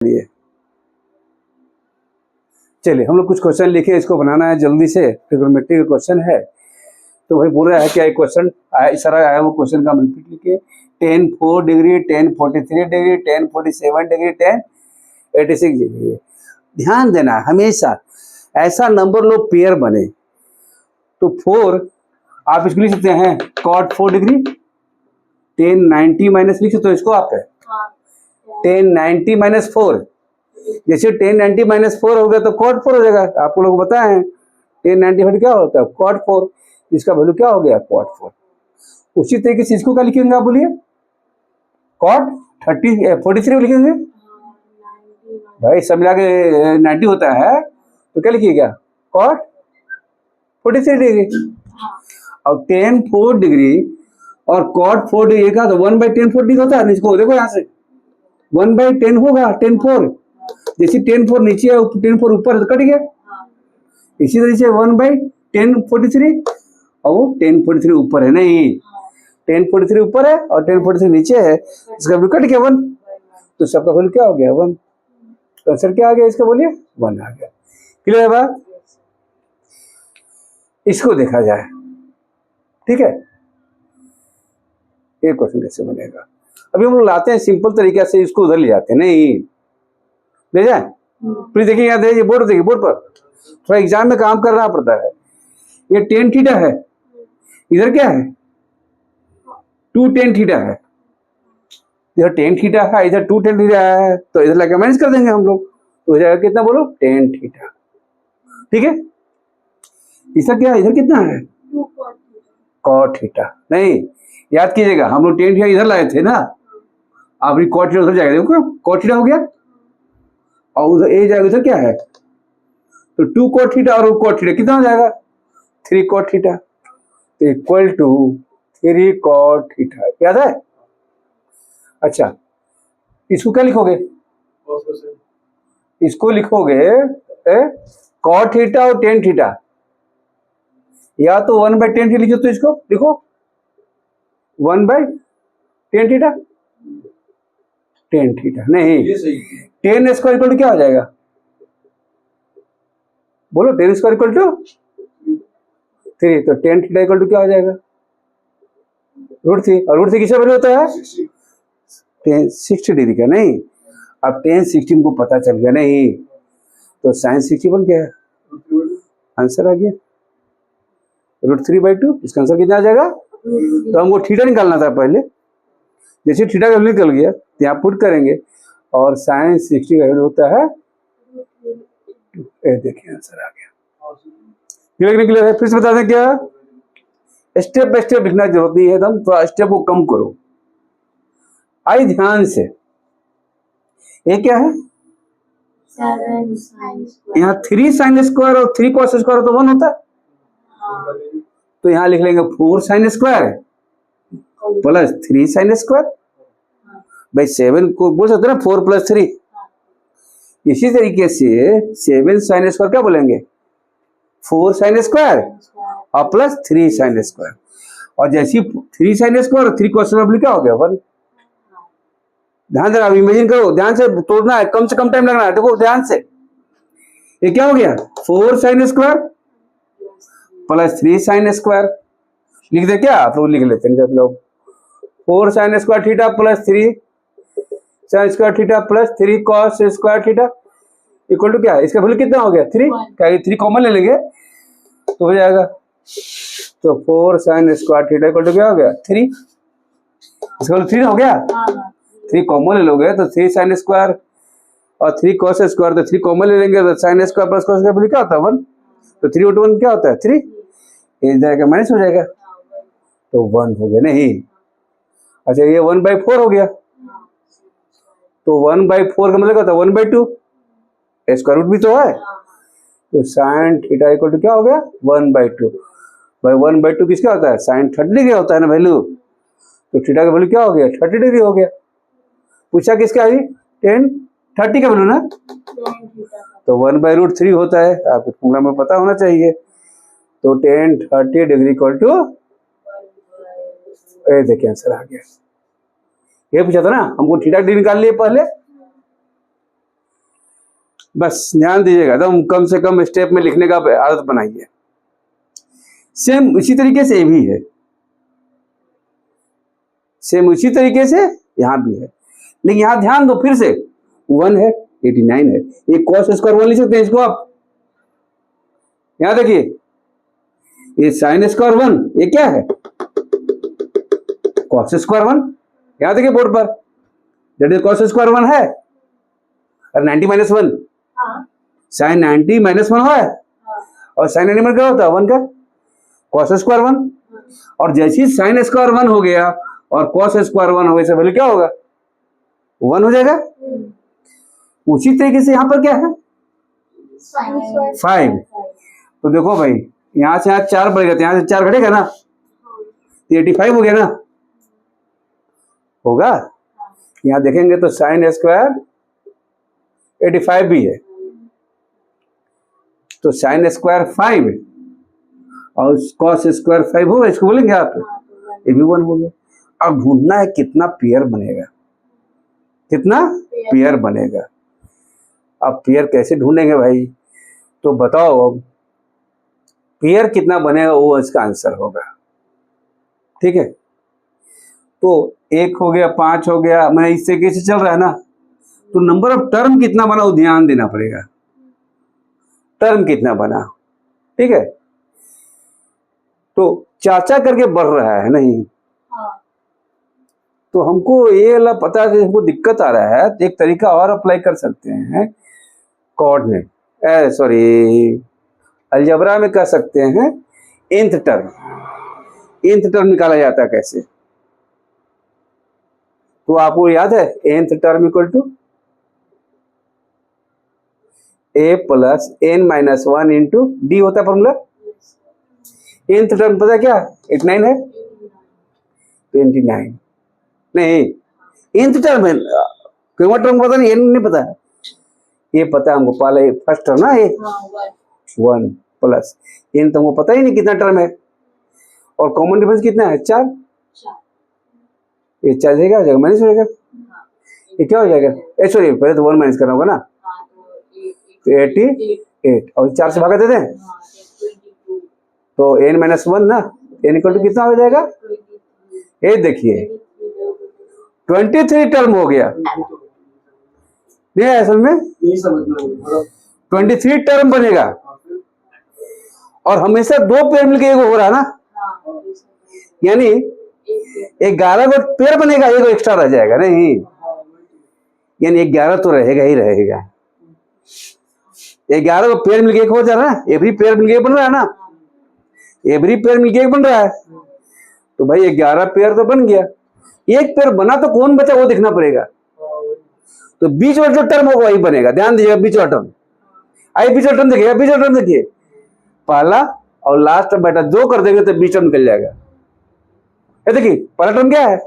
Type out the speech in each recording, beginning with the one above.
लिए चलिए हम लोग कुछ क्वेश्चन लिखे, इसको बनाना है जल्दी से। ट्रिग्नोमेट्री का क्वेश्चन है, तो भाई बोल रहा है क्या एक क्वेश्चन सारा आया वो क्वेश्चन का हम रिपीट लिखे। 10 4 डिग्री, 10 43 डिग्री, 10 47 डिग्री, 10 86 डिग्री। ध्यान देना हमेशा ऐसा नंबर लो पेयर बने तो 4 आप इसको लिख सकते हैं cot 4 डिग्री। 10 90 माइनस लिख सकते हो इसको आप 10 90 माइनस 4। जैसे 10 90 माइनस 4 हो गया तो cot 4 हो जाएगा। आपको लोग बताए हैं 10 90 क्या होता है cot 4, इसका वैल्यू क्या हो गया cot 4। उसी तरीके से इसको क्या लिखेंगे आप बोलिए cot 43 लिखेंगे भाई, सब मिला के 90 होता है तो क्या लिखिएगा cot 43 डिग्री। और 10 4 डिग्री और cot 4 डिग्री का तो 1/10 4 डिग्री होता है। इसको देखो यहाँ से 1/10 होगा 10 4। जैसे 10 4 नीचे है 10 4 ऊपर तो कट गया। इसी तरह से 1/10 43 और वो 10 43 ऊपर है, नहीं 10 43 ऊपर है और 10 43 नीचे है, इसका भी कट गया 1। तो सबका वैल्यू क्या हो गया 1। तो आंसर क्या आ गया इसका बोलिए 1 आ गया। क्लियर है बात। इसको देखा जाए, ठीक है। एक क्वेश्चन कैसे बनेगा, अभी हम लोग लाते हैं सिंपल तरीके से, इसको उधर ले जाते हैं। नहीं ले जाए प्लीज देखिए, याद है ये बोर्ड देखिए, बोर्ड पर थोड़ा एग्जाम में काम करना पड़ता है। ये tan थीटा है, इधर क्या है 2 tan थीटा है। इधर tan थीटा है, इधर 2 tan थीटा है, तो इधर लगा माइनस कर देंगे हम लोग, तो हो जाएगा कितना बोलो tan थीटा। ठीक है, इसका क्या इधर कितना है cot थीटा। नहीं याद कीजिएगा हम लोग tan थीटा इधर लाए थे ना, आप cot थीटा उधर जाएगा, देखो cot थीटा हो गया और उधर ए जाएगा, उधर क्या है तो 2 cot थीटा और cot थीटा कितना हो जाएगा 3 cot थीटा, तो इक्वल टू 3 cot थीटा। याद है। अच्छा इसको क्या लिखोगे, इसको लिखोगे cot थीटा और tan थीटा, या तो 1/10 थीटा लिखो, तो इसको लिखो 1/10 थीटा tan थीटा। नहीं 10 स्क्वायर इक्वल टू क्या हो जाएगा बोलो 10 स्क्वायर इक्वल टू 3, तो tan थीटा इक्वल टू क्या हो जाएगा √3। और √3 किसका वैल्यू होता है 60 डिग्री का। नहीं अब tan 60 को पता चल गया, नहीं तो sin 60 बन गया, आंसर आ गया √3/2। इसका आंसर कितना आ जाएगा, तो हमको थीटा निकालना था पहले, जैसे थीटा का वैल्यू निकल गया तो यहाँ पुट करेंगे और sin 60 का वैल्यू होता है, देखिए आंसर आ गया। क्लियर है। फिर से बता दें क्या, स्टेप बाय स्टेप लिखना जरूरत नहीं है, एकदम थोड़ा स्टेप को कम करो। आई ध्यान से, ये क्या है यहाँ 3 sin स्क्वायर और 3 cos स्क्वायर तो 1 होता है, तो यहाँ लिख लेंगे 4 sin square plus 3 sin square. भाई 7 को बोल सकते ना 4 + 3। इसी तरीके से 7 sin स्क्वायर क्या बोलेंगे 4 sin स्क्वायर और प्लस 3 sin स्क्वायर। और जैसी 3 sin स्क्वायर और 3 cos स्क्वायर क्या हो गया 1। ध्यान देना, इमेजिन करो, ध्यान से तोड़ना है, कम से कम टाइम लगना है। देखो ध्यान से, ये क्या हो गया 4 sin square plus 3 sin square. लिख दे क्या आप लोग, लिख लेते हैं जब लोग 4 sin square theta plus 3 sin square theta plus 3 cos square theta equal to क्या है, इसका वैल्यू कितना हो गया 3। क्या 3 कॉमन ले लेंगे तो हो जाएगा, तो 4 sin square theta equal to क्या हो गया 3। इसका वैल्यू 3 हो गया, 3 कॉमन ले लोगे तो 3 sin स्क्वायर और 3 cos स्क्वायर, तो 3 कॉमन ले लेंगे तो sin square plus cos square क्या होता है 1, तो 3/1 क्या होता है 3, ये जाएगा माइनस हो जाएगा तो 1 हो गया। नहीं अच्छा ये 1/4 हो गया, तो 1/4 का मतलब क्या होता है 1/2, स्क्वायर रूट भी तो है, तो sin थीटा इक्वल टू क्या हो गया 1/2। भाई 1/2 किसका होता है sin 30 डिग्री होता है ना वैल्यू, तो थीटा का वैल्यू क्या हो गया 30 डिग्री हो गया। पूछा किसका है tan 30 का वैल्यू ना, तो 1/√3 होता है, आपको फॉर्मूला में पता होना चाहिए। तो tan 30 डिग्री इक्वल टू, देखिए आंसर आ गया। ये पूछा था ना हमको थीटा डिग्री निकाल लिए पहले, बस ध्यान दीजिएगा, एकदम कम से कम स्टेप में लिखने का आदत बनाइए। सेम इसी तरीके से ये भी है, सेम उसी तरीके से यहाँ भी है, लेकिन यहाँ ध्यान दो फिर से 1 है 89 है, ये कॉस स्क्वायर 1 लिख सकते हैं इसको आप। यहाँ देखिए ये साइन स्क्वायर 1 ये क्या है, कॉस स्क्वायर 1। यहाँ देखिए बोर्ड पर दैट इज कॉस स्क्वायर 1 है और 90 माइनस 1 साइन 90 माइनस 1 है और साइन एलिमेंट क्या होता है 1 का कॉस स्क्वायर 1, और जैसे ही साइन स्क्वायर 1 हो गया और कॉस स्क्वायर 1 हो गया वैल्यू क्या होगा 1 हो जाएगा। उसी तरीके से यहाँ पर क्या है 5। तो देखो भाई यहाँ से यहाँ 4 बढ़ेगा तो यहाँ से 4 घटेगा ना, 85 हो गया ना, होगा। यहाँ देखेंगे तो साइन स्क्वायर 85 भी है, तो साइन स्क्वायर 5 और कॉस स्क्वायर 5 होगा, इसको बोलेंगे आप, ये भी 1 हो गया। अब ढूंढना है कितना पेयर बनेगा, कितना पेयर बनेगा। अब पेयर कैसे ढूंढेंगे भाई, तो बताओ अब पेयर कितना बनेगा वो इसका आंसर होगा, ठीक है। तो 1 हो गया 5 हो गया, मैं इस तरीके से चल रहा है ना, तो नंबर ऑफ टर्म कितना बना वो ध्यान देना पड़ेगा, टर्म कितना बना, ठीक है। तो चाचा करके बढ़ रहा है नहीं, तो हमको ये वाला पता है, हमको दिक्कत आ रहा है तो एक तरीका और अप्लाई कर सकते हैं, कोऑर्डिनेट सॉरी अलजेब्रा में कह सकते हैं nth टर्म निकाला जाता है कैसे, तो आपको याद है nth term equal to a plus n minus 1 into D होता है फॉर्मूला। nth टर्म पता क्या 89 है 29 नहीं, nth टर्म है, क्यों टर्म पता नहीं, n नहीं पता है, ये पता है हमको पहले फर्स्ट टर्म ना ये 1 प्लस n तो हमको पता ही नहीं कितना टर्म है, और कॉमन डिफरेंस कितना है 4, ये 4 से क्या हो जाएगा माइनस हो जाएगा, ये क्या हो जाएगा सॉरी पहले तो 1 माइनस करना होगा ना, तो 88 और 4 से भागा देते हैं तो n माइनस 1 ना, n इक्वल टू कितना हो जाएगा, ये देखिए 23 टर्म हो गया, नहीं असल में 23 टर्म बनेगा, और हमेशा 2 पेयर मिलके एक हो रहा है ना, यानी 11 को पेयर बनेगा, एक एक्स्ट्रा रह जाएगा नहीं, यानी 11 तो रहेगा ही रहेगा, 11 को पेयर मिलके एक हो जा रहा है, एवरी पेयर मिलके बन रहा है ना, एवरी पेयर मिलके एक बन रहा है, तो भाई 11 पेयर तो बन गया, एक पेयर बना तो कौन बचा वो देखना पड़ेगा, तो बीच वाला जो टर्म होगा वही बनेगा, ध्यान दीजिएगा बीच वाला टर्म, आइए बीच वाला टर्म देखिए, बीच वाला टर्म देखिए, पहला और लास्ट टर्म बेटा 2 कर देंगे तो बीच टर्म निकल जाएगा, ये देखिए पहला टर्म क्या है,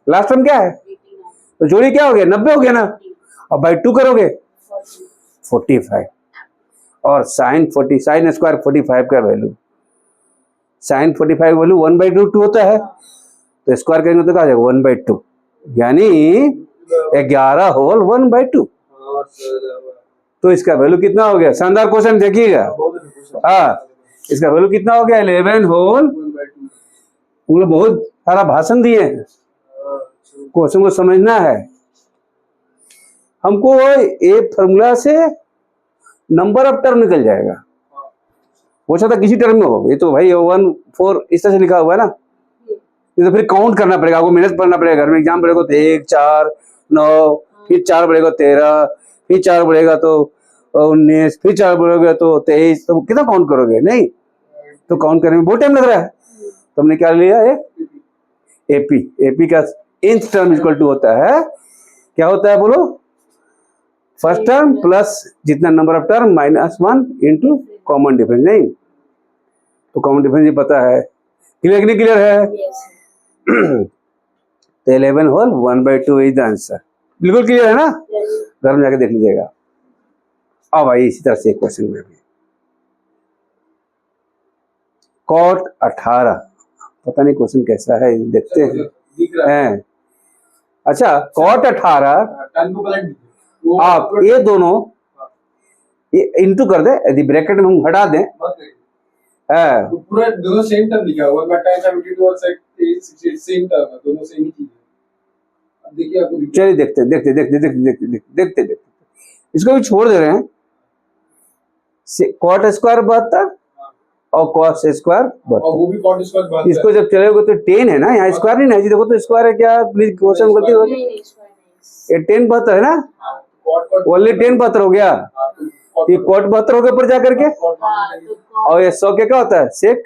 लास्ट टर्म क्या है, तो जोड़ी क्या हो गया 90 हो गया ना, और बाई 2 करोगे 45, और साइन स्क्वायर 45 का वैल्यू, साइन 45 वैल्यू 1/2 होता है, तो स्क्वायर करेंगे तो क्या आ जाएगा 1/2, यानी 11 होल 1/2, तो इसका वैल्यू कितना हो गया, शानदार क्वेश्चन देखिएगा, हाँ इसका वैल्यू कितना हो गया 11 होल, उन्होंने बहुत सारा भाषण दिए हैं, क्वेश्चन को समझना है हमको, एक फॉर्मूला से नंबर ऑफ टर्म निकल जाएगा, हो सकता किसी टर्म में हो, ये तो भाई 1 4 इस तरह से लिखा हुआ है ना, ये तो फिर काउंट करना पड़ेगा, आपको मेहनत करना पड़ेगा, घर में एग्जाम पड़ेगा तो 1 4 9 फिर 4 बढ़ेगा 13 फिर 4 बढ़ेगा तो 19 फिर 4 बढ़ेगा तो 23, तो कितना काउंट करोगे, नहीं तो काउंट करने में बहुत टाइम लग रहा है, तो हमने क्या लिया है एपी का nth टर्म इक्वल टू होता है, क्या होता है बोलो, फर्स्ट टर्म प्लस जितना number of term minus 1 into common difference, नहीं तो कॉमन डिफरेंस ये पता है, क्लियर कि नहीं क्लियर है, तो 11 होल 1/2 इज द आंसर, बिल्कुल क्लियर है ना, घर में जाके देख लीजिएगा। अब भाई इसी तरह से एक क्वेश्चन में भी कॉट 18, पता नहीं क्वेश्चन कैसा है देखते हैं, अच्छा कॉट 18 आप ये दोनों ये इंटू कर दे, यदि ब्रैकेट में हम हटा दें तो पूरा दोनों सेम टर्म लिखा हुआ है, बट टाइम्स 72 और 68 सेम टर्म है, दोनों सेम ही चीज है। अब देखिए आपको चलिए देखते इसको भी छोड़ दे रहे हैं। कॉट स्क्वायर 72 और कॉस स्क्वायर 72, और वो भी कॉट स्क्वायर 72। इसको जब चलेगा तो 10 है ना, यहाँ स्क्वायर नहीं है जी, देखो तो स्क्वायर है क्या, प्लीज क्वेश्चन गलती हो गई, ये 10 72 है ना, ओनली 10 72 हो गया, ये कॉट 72 हो गया ऊपर जा करके, और ये 100 क्या होता है सेक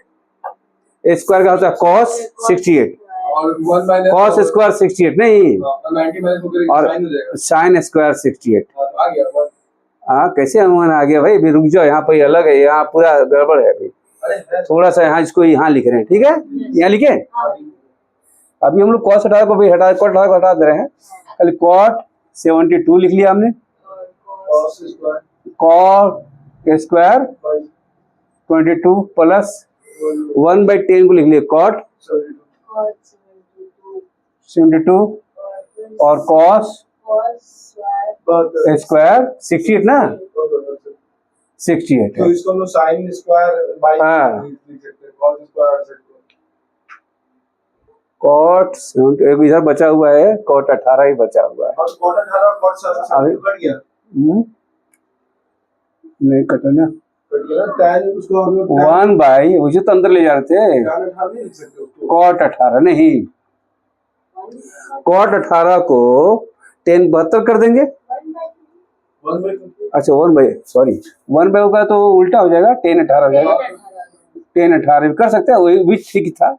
स्क्वायर का होता है कॉस 68, और 1 माइनस कॉस स्क्वायर 68 नहीं, 90 माइनस होकर और साइन हो जाएगा। Sine square 68। आ गया। हाँ कैसे अनुमान आ गया भाई, अभी रुक जाओ, यहाँ पर अलग है, यहाँ पूरा गड़बड़ है अभी, अरे थोड़ा सा यहाँ इसको यहाँ लिख रहे हैं, ठीक है, यहाँ लिखे। अभी हम लोग कॉस हटा को भी हटा, कॉट हटा को हटा दे रहे हैं, खाली कॉट 72 लिख लिया हमने, कॉट स्क्वायर 22 प्लस 1/10 को लिख लिया कॉट 72 और कॉस स्क्वायर 68 ना, 68 तो है। इसको हम लोग साइन स्क्वायर बाय हाँ। लिख सकते हैं, कॉस स्क्वायर 68। कॉट एक इधर बचा हुआ है, कॉट 18 ही बचा हुआ है। और कॉट 18 कॉट 7 कट गया, नहीं कटा ना, कट गया ना, tan उसको हम लोग 1 बाई उसे तो अंदर ले जा रहे थे, tan 18 नहीं लिख सकते उसको। कॉट 18 नहीं, कॉट 18 को 10 72 कर देंगे, 1 बाय अच्छा 1 बाई सॉरी 1 बाई होगा तो उल्टा हो जाएगा, 10 18 हो जाएगा, 10 18 भी कर सकते हैं, वही भी ठीक था,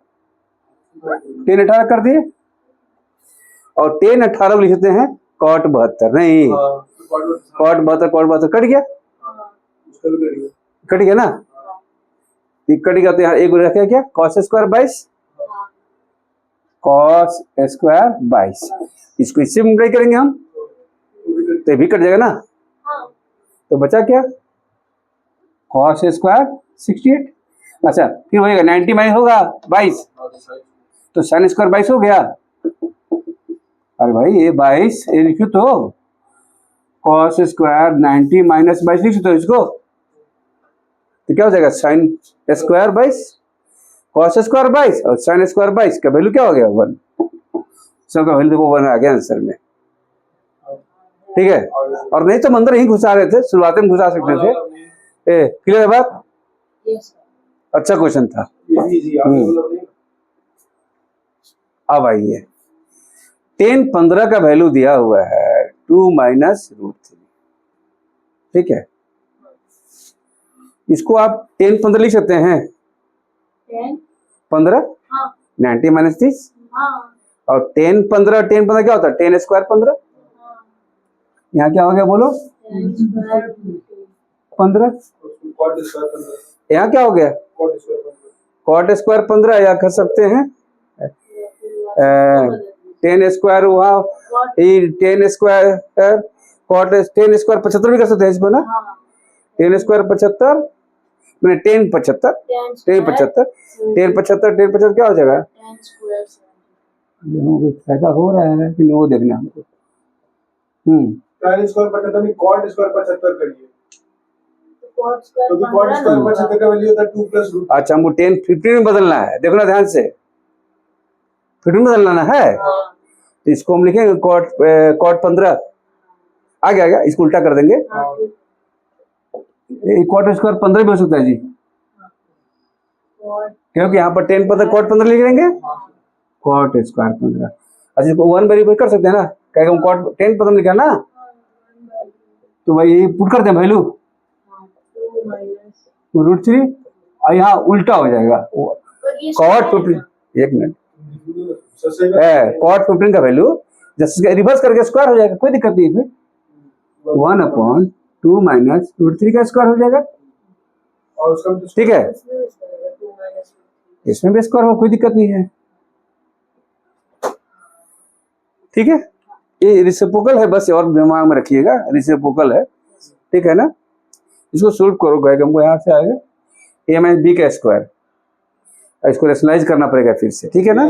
10 18 कर दिए, और 10 18 को लिख सकते हैं कॉट 72 नहीं, कॉट 72 कट गया, उसका भी कट गया। कट गया ना, ये कट गया तो यहाँ एक रखे क्या, कॉस स्क्वायर 22, कॉस स्क्वायर 22, इसको इससे मल्टीप्लाई करेंगे हम तो ये भी कट जाएगा ना, तो बचा क्या, कॉस स्क्वायर 68, अच्छा फिर होएगा 90 माइनस होगा 22, तो साइन स्क्वायर 22 हो गया, अरे भाई ये 22 ये लिखो तो कॉस स्क्वायर 90 माइनस 22 लिख सकते हो इसको, तो क्या हो जाएगा साइन स्क्वायर 22 कॉस स्क्वायर 22 और साइन स्क्वायर 22 का वैल्यू क्या हो गया 1, सबका वैल्यू देखो 1 आ गया आंसर में, ठीक है। और नहीं तो हम अंदर ही घुसा रहे थे, शुरुआत में घुसा सकते थे, क्लियर है बात, अच्छा क्वेश्चन था। ये भी इजी है। अब आइए 10 15 का वैल्यू दिया हुआ है 2 माइनस √3, ठीक है, इसको आप 10 15 लिख सकते हैं, 15 90 माइनस 30, और 10 15 क्या होता है 10 स्क्वायर 15, यहाँ क्या हो गया बोलो 15, कॉट स्क्वायर 15, यहाँ क्या हो गया कॉट स्क्वायर 15, कॉट स्क्वायर 15, या कर सकते हैं 10 स्क्वायर हुआ, 10 स्क्वायर कॉट 10 स्क्वायर 75 भी कर सकते हैं इसको ना, 10 स्क्वायर 75 मैंने 10 75 10 75 क्या हो जाएगा, फायदा हो रहा है कि नहीं वो देखना हमको, tan स्क्वायर 75 में कॉट स्क्वायर 75 करिए, क्योंकि कॉट स्क्वायर 75 का वैल्यू होता है 2 प्लस √। अच्छा हमको 10 15 में बदलना है, देखो ना ध्यान से 15 में बदलना है, तो इसको हम लिखेंगे कॉट 15 आ गया, इसको उल्टा कर देंगे, कॉट स्क्वायर 15 भी हो सकता है जी, क्योंकि यहाँ पर 10 15 कॉट 15 लिख देंगे, कॉट स्क्वायर 15, अच्छा इसको 1 वेरीफाई कर सकते हैं ना, क्या हम कॉट 10 15 लिखा ना, तो भाई यही पुट करते हैं वैल्यू √3, और यहाँ उल्टा हो जाएगा कॉट 15, एक मिनट कॉट 15 का वैल्यू जैसे रिवर्स करके स्क्वायर हो जाएगा, कोई दिक्कत नहीं है, फिर 1/2 माइनस √3 का स्क्वायर हो जाएगा, और उसका ठीक है, इसमें भी स्क्वायर हो कोई दिक्कत नहीं है, ठीक है, ये रेसिप्रोकल है बस, और दिमाग में रखिएगा रेसिप्रोकल है, ठीक है ना, इसको सोल्व करोगे हमको यहाँ से आएगा a माइनस b का स्क्वायर, इसको रेशनलाइज करना पड़ेगा फिर से, ठीक है ना,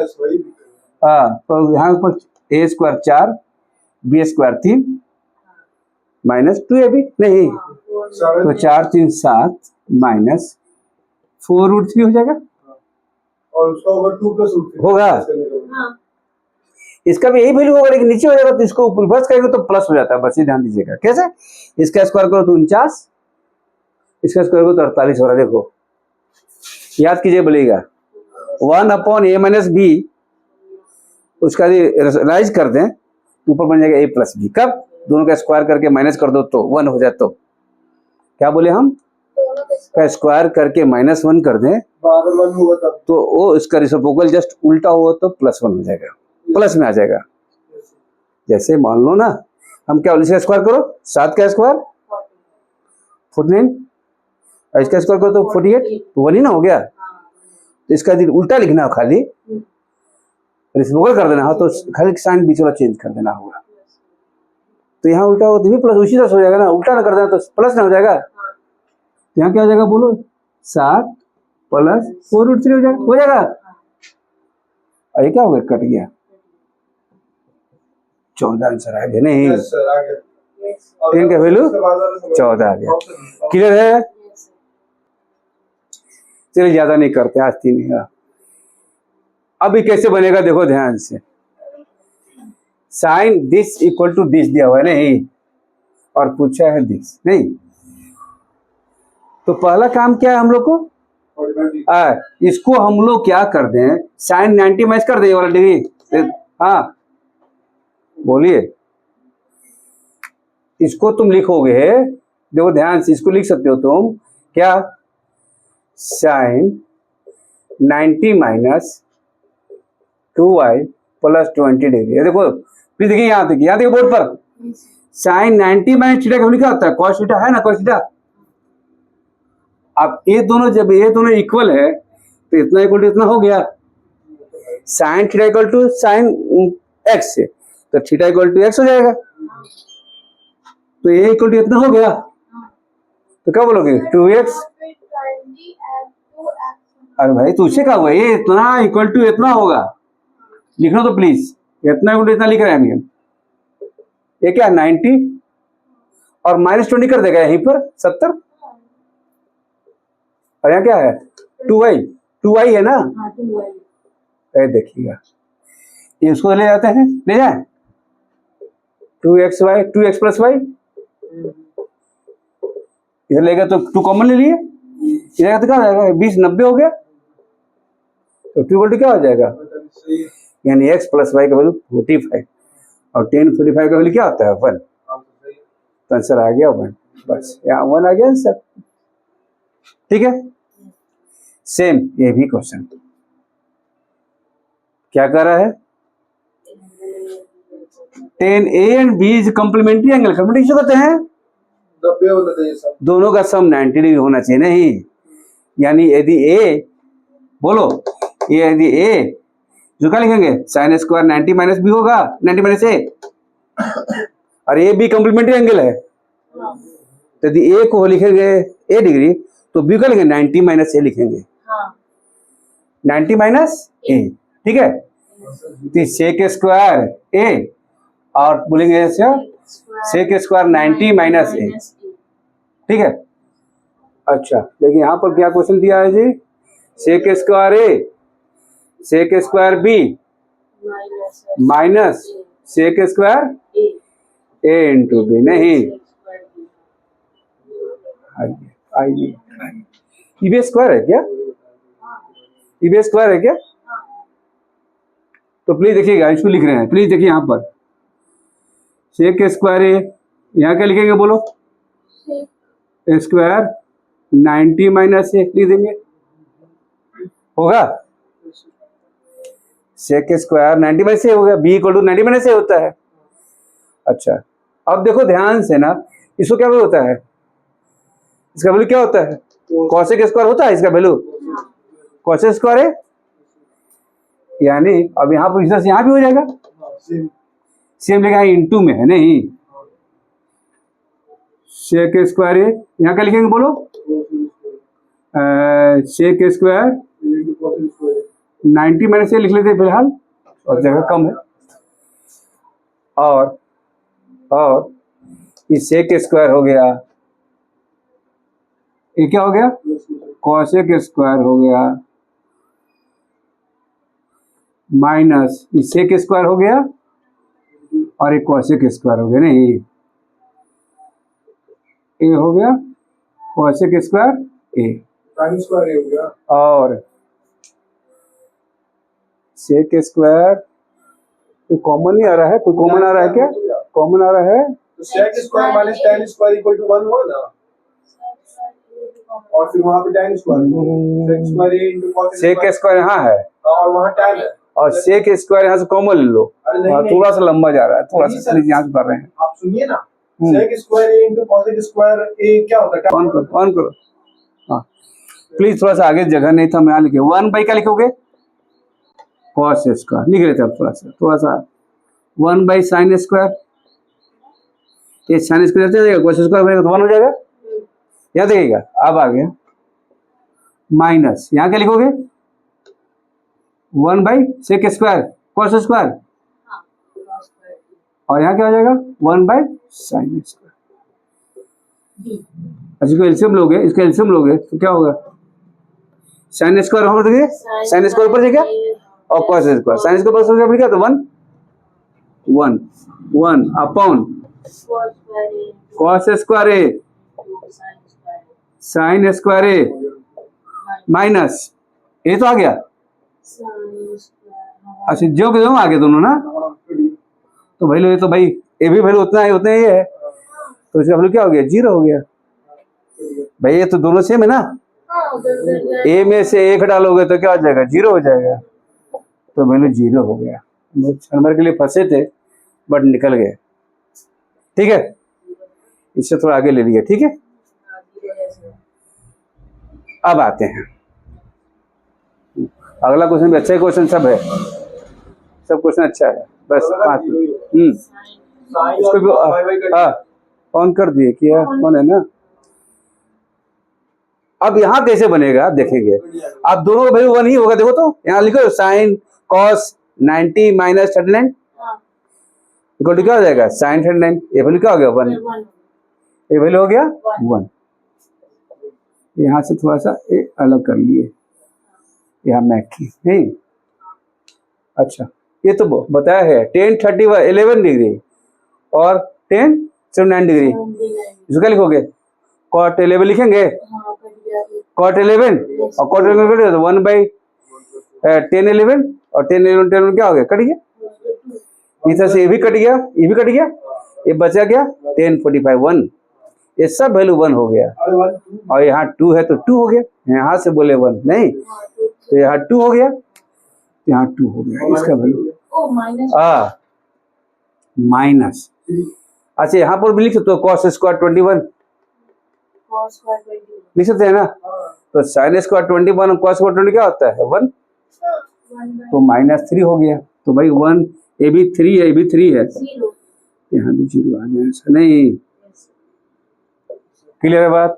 हाँ तो यहाँ पर a square 4 b square 3 minus 2ab नहीं, तो 4 3 7 माइनस 4√3 हो जाएगा, और उसका ओवर 2+√3 होगा। इसका भी यही वैल्यू होगा, लेकिन नीचे हो जाएगा, तो इसको ऊपर रिवर्स करेंगे तो प्लस हो जाता है, बस ये ध्यान दीजिएगा। कैसे? इसका स्क्वायर करो तो 49, इसका स्क्वायर करो तो 48 हो रहा है। देखो याद कीजिए, बोलिएगा 1/a-b, उसका राइज कर दें तो ऊपर बन जाएगा a+b। कब? दोनों का स्क्वायर करके माइनस कर दो तो 1 हो जाए। तो क्या बोले हम? का स्क्वायर करके -1 कर दें अगर 1 होगा तब तो वो इसका रेसिप्रोकल जस्ट उल्टा हुआ तो +1 हो जाएगा, प्लस में आ जाएगा। जैसे मान लो ना, हम क्या, इसका स्क्वायर करो 7 का स्क्वायर 49, और इसका स्क्वायर करो तो 48, तो 1 ही ना हो गया। तो इसका उल्टा लिखना हो, खाली रेसिप्रोकल कर देना हो, तो खाली साइन बीच वाला चेंज कर देना होगा। तो यहाँ उल्टा हो तो भी प्लस उसी तरह से हो जाएगा ना, उल्टा ना कर देना तो प्लस ना हो जाएगा। तो यहाँ क्या हो जाएगा बोलो, 7 + 4√3 हो जाएगा। और ये क्या हो गया, कट गया, 14 आंसर आ गया। नहीं, यस सर आ गया। 10 का वैल्यू 14 आ गया। क्लियर है? चलिए ज्यादा नहीं करते, आज 3 है। अब ये कैसे बनेगा, देखो ध्यान से। Sine this equal to this दिया हुआ है नहीं, और पूछा है दिस नहीं, तो पहला काम क्या है हम लोग को, इसको हम लोग क्या कर दें, साइन 90 माइनस कर दें ये वाला डिग्री। हाँ बोलिए, इसको तुम लिखोगे, देखो ध्यान से, इसको लिख सकते हो तुम क्या, साइन 90 माइनस 2y + 20 डिग्री। देखो फिर देखिए, यहाँ देखिए बोर्ड पर, साइन 90 माइनस थीटा का क्या होता है, कॉस थीटा है ना, कॉस थीटा। अब ये दोनों, जब ये दोनों इक्वल है तो इतना इक्वल टू इतना हो गया, sine theta equal to sine X है, तो थीटा इक्वल टू एक्स हो जाएगा। तो ये इक्वल टू इतना हो गया, तो क्या बोलोगे, 2x। अरे भाई तुझसे क्या हुआ, ये इतना इक्वल टू इतना होगा, लिखना तो प्लीज, इतना इक्वल टू इतना लिख रहे हैं हम। ये क्या 90 और -20 कर देगा यहीं पर 70, और यहाँ क्या है 2y है ना। देखिएगा, ये उसको ले जाते हैं, ले जाए 2x + y, इधर लेगा तो 2 कॉमन ले लिए, इधर तो क्या हो जाएगा, 20 90 हो गया, तो 2 क्या हो जाएगा, यानी x + y का वैल्यू 45, और 10 45 का वैल्यू क्या होता है 1, तो आंसर आ गया 1। बस यहाँ 1 आ गया आंसर। ठीक है, सेम ये भी क्वेश्चन क्या कर रहा है, 10a and b is complementary angle, complementary किसे कहते हैं, 90 होना चाहिए सब, दोनों का सम 90 डिग्री होना चाहिए। नहीं, यानी यदि a, बोलो ये यदि a, जो क्या लिखेंगे, साइन स्क्वायर 90 माइनस b होगा, 90 माइनस a, और a b कॉम्प्लीमेंट्री एंगल है, यदि a को लिखेंगे a डिग्री, तो b को लिखेंगे 90 माइनस a लिखेंगे, 90 माइनस a। ठीक है, तो सेक स्क्वायर a, और बोलेंगे सेक स्क्वायर 90 माइनस a। ठीक है, अच्छा देखिए यहाँ पर क्या क्वेश्चन दिया है जी, sec square a sec square b minus sec square a into b। नहीं, आइए ईबी स्क्वायर है क्या, ईबी स्क्वायर है क्या, तो प्लीज देखिएगा, इसको लिख रहे हैं, प्लीज देखिए यहाँ पर सेक स्क्वायर ए, यहाँ क्या लिखेंगे बोलो, स्क्वायर 90 माइनस ए लिख देंगे, होगा सेक स्क्वायर 90 माइनस ए हो गया, बी इक्वल टू 90 माइनस ए होता है। अच्छा अब देखो ध्यान से ना, इसको क्या वैल्यू होता है, इसका वैल्यू क्या होता है, कॉसेक स्क्वायर होता है इसका वैल्यू, कॉसेक स्क्वायर है, यानी अब यहाँ पर इस तरह से यहाँ भी हो जाएगा, सेम लेगा इनटू में है, नहीं सेक स्क्वायर है, यहाँ क्या लिखेंगे बोलो, सेक स्क्वायर 90 माइनस ए लिख लेते हैं फिलहाल, और जगह कम है, और ये सेक स्क्वायर हो गया, ये क्या हो गया, कॉसेक स्क्वायर हो गया, माइनस ये सेक स्क्वायर हो गया और एक कॉसेक स्क्वायर हो गया। नहीं, ए हो गया कॉसेक स्क्वायर ए साइन स्क्वायर हो गया और सेक स्क्वायर। कोई कॉमन नहीं आ रहा है, कोई कॉमन आ रहा है क्या, कॉमन आ रहा है? तो sec square minus tan square equal to 1 हुआ ना, और फिर वहां पे tan square sec square a into cos sec square यहाँ है और वहां tan है। और सेक स्क्वायर यहाँ से कॉमन ले लो। अरे नहीं, हाँ, नहीं। थोड़ा सा लंबा जा रहा है, थोड़ा नहीं सा सर। यहाँ से कर रहे हैं। आप सुनिए ना, sec square a into cos square a क्या होता है? ऑन करो, ऑन करो। हाँ प्लीज थोड़ा सा आगे, जगह नहीं था, मैं यहाँ लिखे 1 बाई क्या लिखोगे, कॉस स्क्वायर लिख लेते हैं। थोड़ा सा 1 बाई साइन स्क्वायर, ये साइन स्क्वायर जाएगा, कॉस स्क्वायर बनेगा तो 1 हो जाएगा। याद देखिएगा, अब आ गया माइनस, यहाँ क्या लिखोगे 1 by sec square cos square और यहाँ क्या हो जाएगा 1 बाई साइन स्क्वायर। अच्छा इसको एलसीएम लोगे, इसका एलसीएम लोगे तो क्या होगा, साइन स्क्वायर होगा तो साइन स्क्वायर ऊपर जाएगा और कॉस स्क्वायर, साइन स्क्वायर ऊपर जाएगा तो 1 अपॉन कॉस स्क्वायर ए साइन स्क्वायर ए माइनस ये तो आ गया। अच्छा जो क्यों आ गया दोनों ना, तो भाई ये तो भाई ए भी वैल्यू उतना है, उतना ही है, तो इसका वैल्यू क्या हो गया, 0 हो गया। भाई ये तो दोनों सेम है ना, ए में से 1 डालोगे तो क्या हो जाएगा, 0 हो जाएगा, तो वैल्यू 0 हो गया। नंबर के लिए फंसे थे बट निकल गए। ठीक है, इससे थोड़ा आगे ले लिए। ठीक है, अब आते हैं अगला क्वेश्चन भी अच्छा क्वेश्चन, सब है, सब क्वेश्चन अच्छा है, बस 5 इसको भी हाँ ऑन कर दिए, किया ऑन है ना। अब यहाँ कैसे बनेगा आप देखेंगे, आप दोनों का वैल्यू 1 ही होगा। देखो तो यहाँ लिखो sine cos 90 minus 39 equal to क्या हो जाएगा, साइन 39, ये वैल्यू क्या हो गया 1, ये वैल्यू हो गया 1। यहाँ से थोड़ा सा ए अलग कर लिए, यहाँ मैक की नहीं। अच्छा ये तो बताया है tan 30 11 डिग्री और tan 79 डिग्री, इसको क्या लिखोगे, cot 11 लिखेंगे, cot 11 और cot 11 कट गया तो 1 बाई tan 11 और tan 11 क्या हो गया, कट गया। इधर से ये भी कट गया, ये भी कट गया, ये बचा गया tan 45 1, ये सब वैल्यू 1 हो गया। और यहाँ 2 है तो 2 हो गया, यहाँ से बोले 1 नहीं तो यहाँ 2 हो गया, यहाँ 2 हो गया, इसका वैल्यू माइनस। अच्छा यहाँ पर भी लिख सकते हो कॉस स्क्वायर 21 लिख सकते हैं ना, तो साइन स्क्वायर 21 और कॉस स्क्वायर 20 क्या होता है 1, तो -3 हो गया। तो भाई 1 ये भी 3 है, ये भी 3 है, यहाँ भी 0 आ गया, नहीं क्लियर है बात।